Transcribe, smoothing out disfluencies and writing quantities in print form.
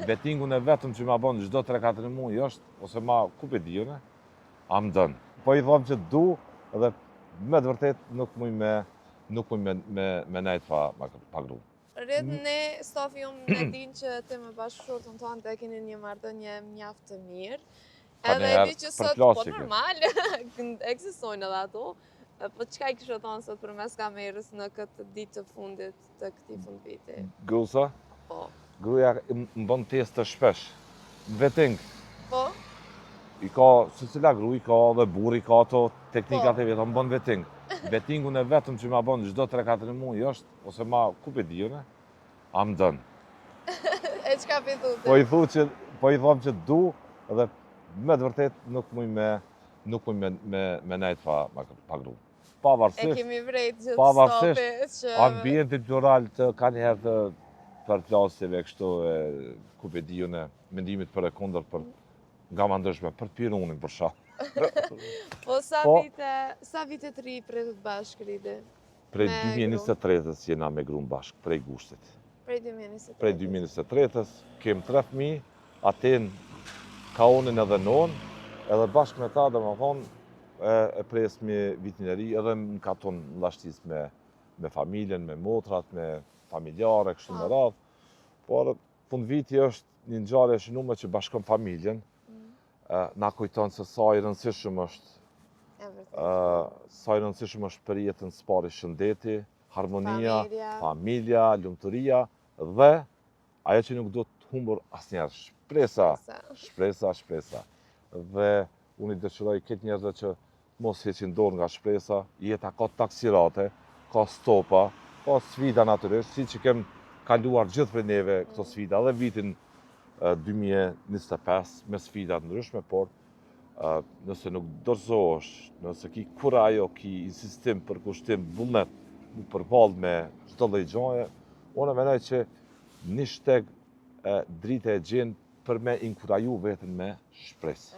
Betingun e vetëm që ma bon çdo 3-4 muaj është, ose ma ku pe di unë, a më dënë. Po i thom që du, edhe me të vërtet nuk muj me nejt pa gru. Rrit ne, Stafi, unë e din që ti me bashkëshortën tonë të keni një marrëdhënie mjaft të mirë. Edhe e di që sot, po normal, ekzistojnë edhe ato. Po çka i kishe thonë sot përmes kamerës në këtë ditë të fundit të këtij fundviti? Grusa? Po. Gruja më bën teste shpesh. Beting. Po? I ka, se cila gru, i ka dhe burri, ka ato teknikat e vetë, më bën beting. Betingun e vetëm që ma bën çdo 3-4 muaj është, ose ma ku pe di unë, a më dënë. E çka pi thu ti? Po i thom që du, edhe me të vërtet nuk muj me nejt pa gru. E kemi vrejt gjithë Stafi që... Ambientit plural të ka njëherë të përplasjeve kështu e ku pe di unë, mendimit për e kundër për nga ma ndryshme, për pirunin për shah. Po sa vite të ri prej të bashkë rriti? Prej 2023-ës jena me gru në bashkë, prej gushtit. Prej 2023-ës? Prej 2023-ës, kem 3 fëmijë, aten ka onin edhe non, edhe bashkë me ta dhe më thonë, e presmi vitin e ri, edhe në katon në lashtis me familjen, me motrat, me familjare, kështu me radhë. Por fund viti është një ngjarje e shinume që bashkon familjen, na kujton se sa i rëndësishëm është për jetën s'pari shëndeti, harmonia, familja, lumturia dhe ajo që nuk do të humbur asnjëherë, shpresa. Dhe unë i dëshiroj këtë njerëzve që mos heqin dorë nga shpresa, jeta ka taksirate, ka stopa, ka sfida natyrisht, si që kem kaluar gjithë për neve këto sfida dhe vitin 2025 me sfidat ndryshme, por nëse nuk dorëzohesh, nëse ki kurajo, ki insistim, përkushtim, vullnet, mu përballë me çdo lloj gjaje, unë mendoj që një shteg drite e gjenë për me inkuraju veten me shpresë.